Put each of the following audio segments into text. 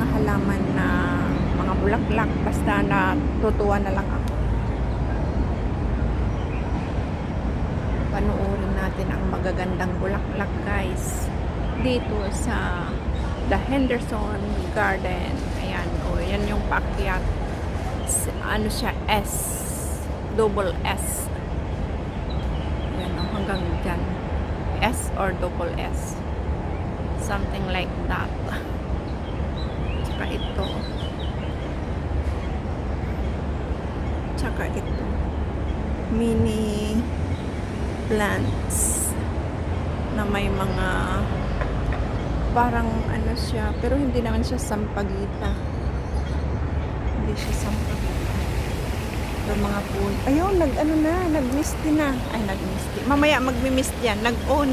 mga halaman na mga bulaklak, basta natutuwa na lang ako. Panoorin natin ang magagandang bulaklak guys dito sa The Henderson Garden. Ayan, yan yung paakyat. Ano siya, double S. Ayan, hanggang dyan. S or double S. Something like that. Tsaka ito. Tsaka ito. Mini plants na may mga parang ano siya, pero hindi naman siya sampagita. Hindi siya sampagita. Pero mga puno. Ayun, nag-misty na. Ay, nag-misty. Mamaya magmi-mist yan. Nag-on.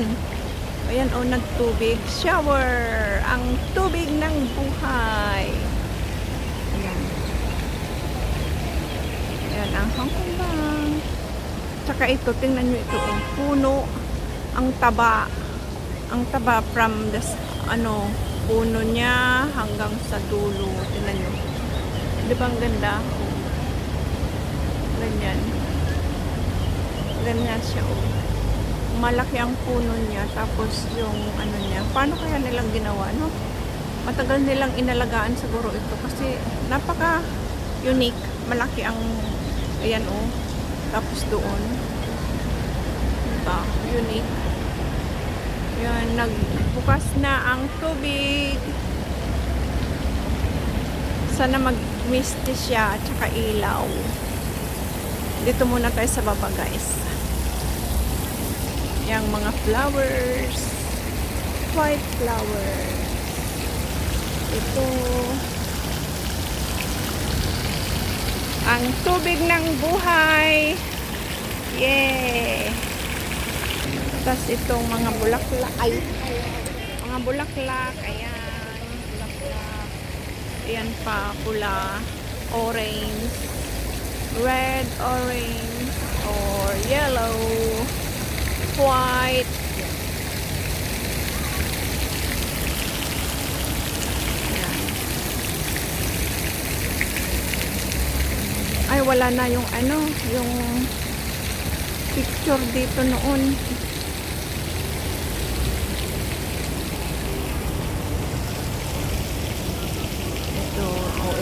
Ayan, nagtubig. Shower. Ang tubig ng buhay. Ayan. Ayan, ang Hong Kong Bank. Tsaka ito, tingnan nyo ito. Puno. Ang taba. Ang taba from the, puno niya hanggang sa dulo. Tingnan nyo. Di ba ang ganda? Ganyan. Ganyan siya, malaki ang puno niya, tapos yung niya, paano kaya nilang ginawa, no? Matagal nilang inalagaan siguro ito kasi napaka unique, malaki ang ayan, tapos doon, diba, unique. Yan, nagbukas na ang tubig, sana mag-misty siya at saka ilaw. Dito muna tayo sa baba guys. Yang mga flowers, white flowers. Ito ang tubig ng buhay. Yay! Tapos itong mga bulaklak, mga bulaklak, ayan, bulaklak. Ayan pa, pula, orange, red, orange, or yellow, white. Ayan. Ay, wala na yung yung picture dito noon. Ito,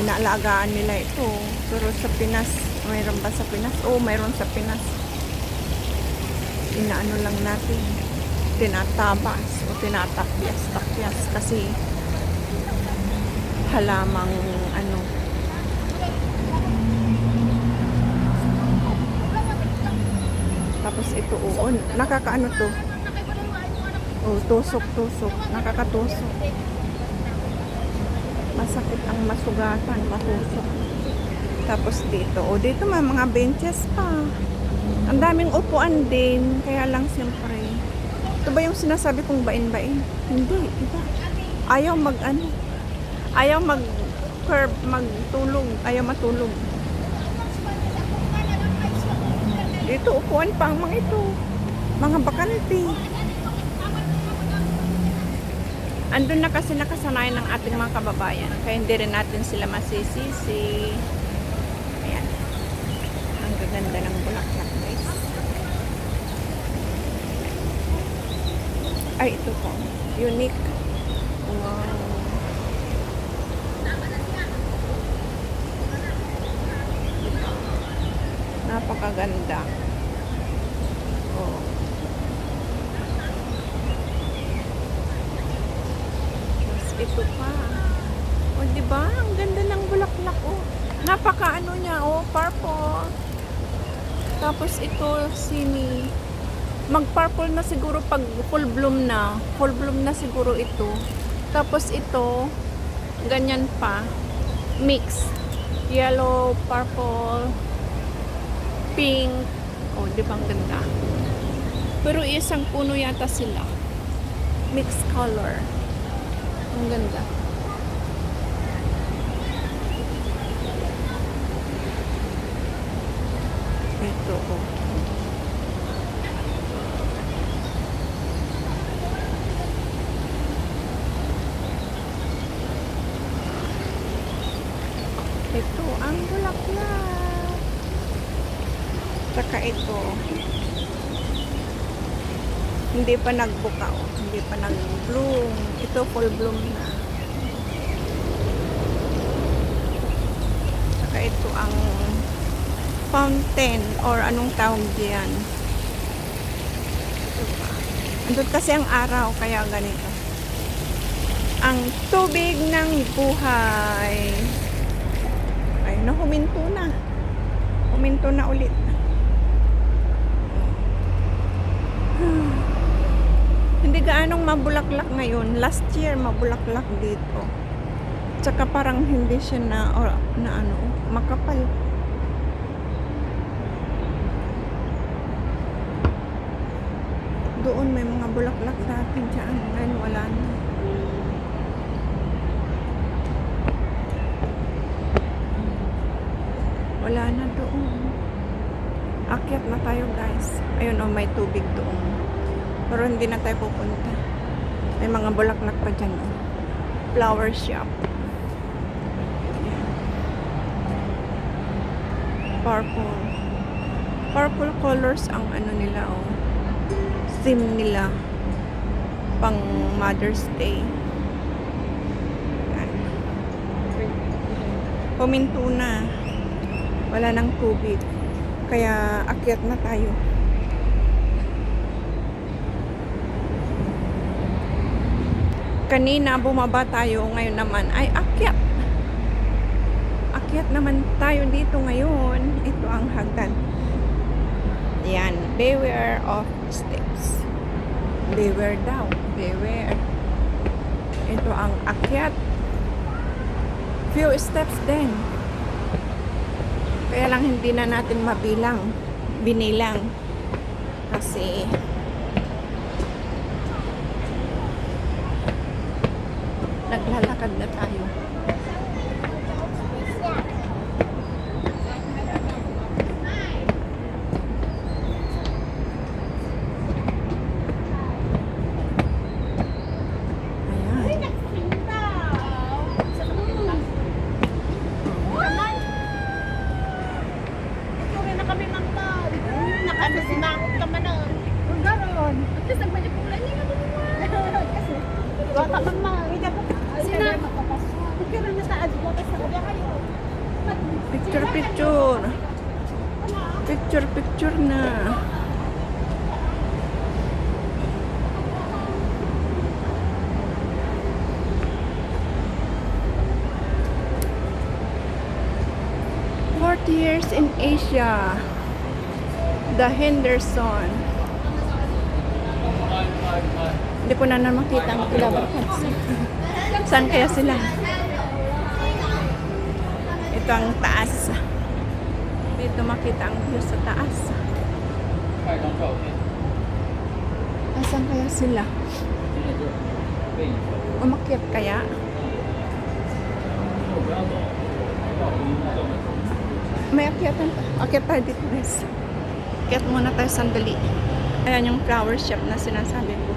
inaalagaan nila ito. Pero sa Pinas, mayroon ba sa Pinas? Mayroon sa Pinas. Inaano lang natin, tinatabas o tinatakyas kasi halamang tapos ito, nakakaano to, tusok, nakakatusok, masakit ang masugatan, matusok. Tapos dito, dito may mga benches pa. Ang daming upuan din, kaya lang siyempre. Ito ba yung sinasabi kong bain-bain? Hindi, iba. Ayaw ayaw mag-curb, magtulog, ayaw matulog. Dito, upuan pa ang mga ito. Mga bakante. Andun na kasi nakasanayan ng ating mga kababayan, kaya hindi rin natin sila masisisi. Ayan. Ang gaganda ng bulaklak guys. Ay, ito po. Unique. Wow. Napakaganda. Tapos ito pa. Diba? Ang ganda ng bulaklak, napaka niya, purple. Tapos ito, sini. Mag-purple na siguro pag full bloom na. Full bloom na siguro ito. Tapos ito, ganyan pa. Mix. Yellow, purple, pink. Di ba ang ganda? Pero isang puno yata sila. Mixed color. Ang ganda. Ito, Ito ang bulaklak. Tsaka ito. Hindi pa nagbuka. Oh. Hindi pa nag-bloom. Ito full bloom na. Tsaka ito ang fountain or anong tawag diyan. Ito pa. Andun kasi ang araw kaya ganito. Ang tubig ng buhay. Ay, no, huminto na. Huminto na ulit. Hindi gaanong mabulaklak ngayon. Last year, mabulaklak dito. Tsaka parang hindi siya na ano, makapal. Doon may mga bulaklak dati dyan. Ngayon wala na. Wala na doon. Akyat na tayo guys. Ayun oh, may tubig doon. Pero hindi na tayo pupunta. May mga bulaklak pa dyan oh. Flower shop. Ayan. Purple. Purple colors ang ano nila oh. Theme nila. Pang Mother's Day. Ayan. Puminto na. Wala nang tubig. Kaya akyat na tayo. Kanina bumaba tayo, ngayon naman ay akyat. Akyat naman tayo dito ngayon. Ito ang hagdan. Yan, beware of steps. Beware daw, beware. Ito ang akyat. Few steps din. Kaya lang hindi na natin mabilang, binilang. Kasi naglalakad na tayo. Picture na. Years in Asia. The Henderson. Hindi ko na makita ang kilabakan. Saan kaya sila? Ito ang taas. Dito makita ang view sa taas. Saan kaya sila? Umakyat kaya? May akyatan pa. Akyat tayo dito guys. Akyat muna tayo sandali. Ayan yung flower shop na sinasabi ko.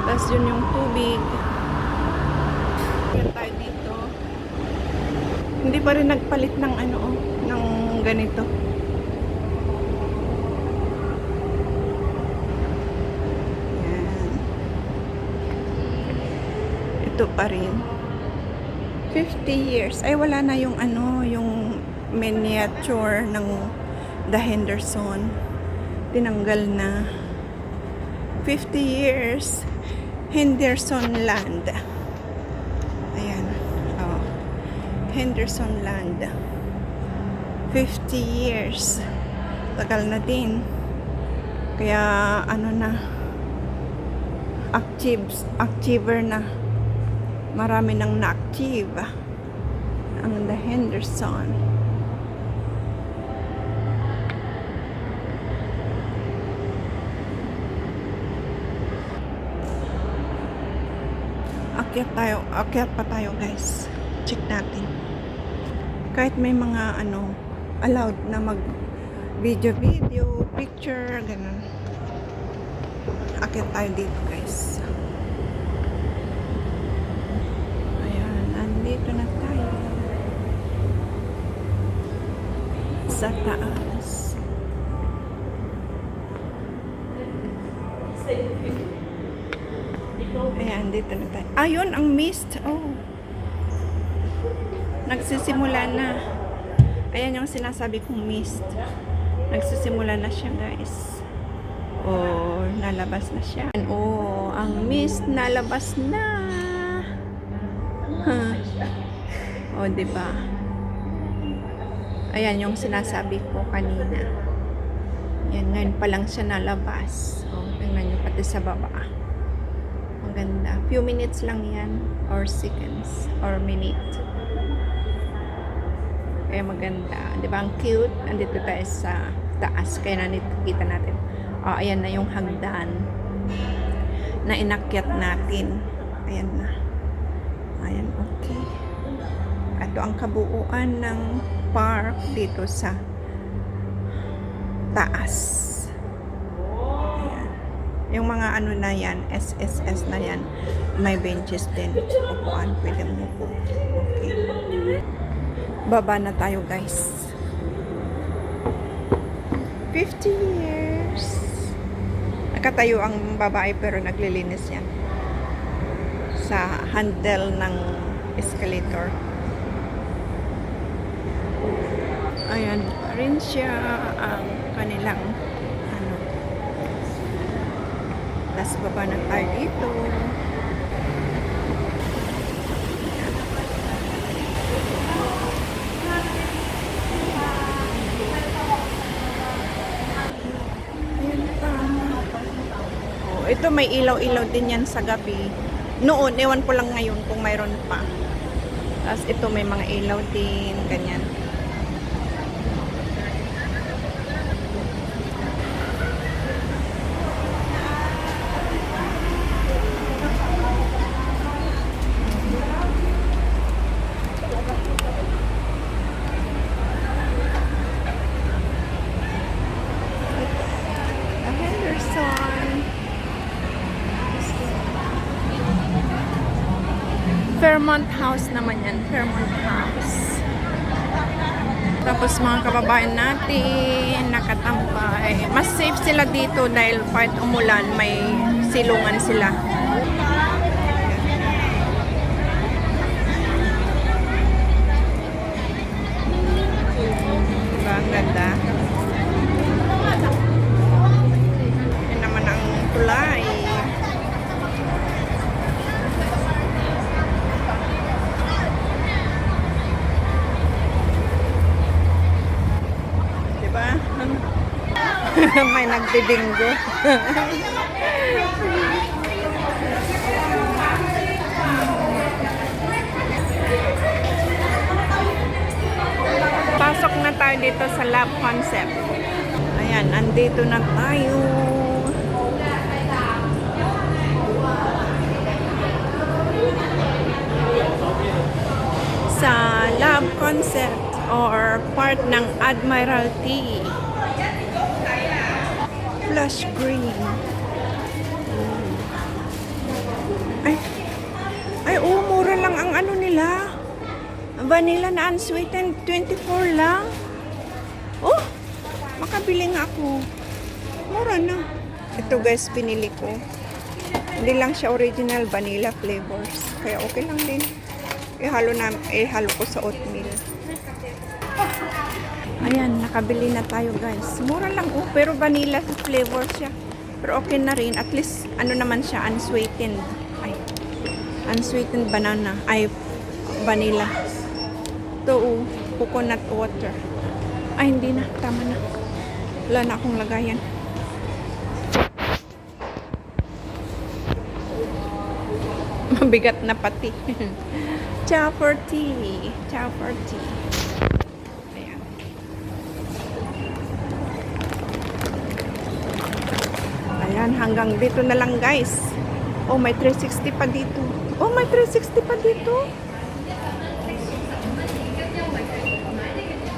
Tapos yun yung tubig. Akyat tayo dito. Hindi pa rin nagpalit ng ano oh, ng ganito. Ayan. Ito pa rin. 50 years. Ay, wala na yung ano, yung miniature ng The Henderson. Tinanggal na. 50 years. Henderson Land. Ayan. Oh. Henderson Land. 50 years. Tagal na din. Kaya, ano na, achiever na. Marami nang na-achieve ang The Henderson. Akyat pa tayo guys. Check natin. Kahit may mga ano, allowed na mag video, picture, ganun. Akyat tayo dito guys. Ayan. sa taas. Ayan, dito na tayo. Ayun, ang mist. Oh. Nagsisimula na. Ayan yung sinasabi kong mist. Nagsisimula na siya, guys. Oh, nalabas na siya. Oh, ang mist nalabas na. Huh. Oh, diba? Ayan yung sinasabi ko kanina. Yan, ngayon pa lang siya nalabas. Oh, tingnan nyo pati sa baba. Maganda. Few minutes lang yan. Or seconds. Or minute. Kaya maganda. Diba? Ang cute. Andito tayo sa taas. Kaya nakikita natin. Oh, ayan na yung hagdan na inakyat natin. Ayan na. Ayan, okay. Ito ang kabuuan ng park dito sa taas. Ayan. Yung mga ano na yan, SSS na yan, may benches din. Upuan, pwede mo po. Okay. Baba na tayo, guys. 50 years. Nakatayo ang babae pero naglilinis yan sa handle ng escalator. Ayan pa rin siya ang kanilang ano. Tapos baba na tayo dito. Ayan pa. Oh, ito may ilaw-ilaw din yan sa gabi. Noon, ewan ko lang ngayon kung mayroon pa. Tapos ito may mga ilaw din, ganyan. Fairmont House naman yan. Fairmont House. Tapos mga kababayan natin, nakatambay. Mas safe sila dito dahil kahit umulan, may silungan sila. Diba? Ang ganda. Yan naman ang tulay. May nagdidinggo. Pasok na tayo dito sa Love Concept. Ayan, andito na tayo. Sa Love Concept or part ng Admiralty. Flush green. Ay, oh, mura lang ang ano nila. Vanilla na unsweetened, 24 lang. Oh, makabili nga ako. Mura na. Ito guys, pinili ko. Hindi lang siya original vanilla flavors. Kaya okay lang din. Ihalo ko sa oatmeal. Ayan, nakabili na tayo guys. Mura lang pero vanilla flavor siya. Pero okay na rin. At least, ano naman siya, unsweetened. Ay, unsweetened banana. Ay, vanilla. Ito, coconut water. Ay, hindi na. Tama na. Wala na akong lagayan. Mabigat na pati. Ciao for tea. Ciao for tea. Ayan, hanggang dito na lang guys. Oh, may 360 pa dito. Oh, may 360 pa dito.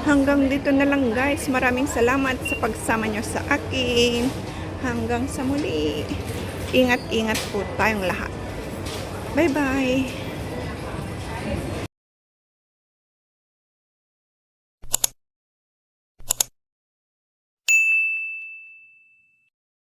Hanggang dito na lang guys. Maraming salamat sa pagsama nyo sa akin. Hanggang sa muli. Ingat-ingat po tayong lahat. Bye-bye.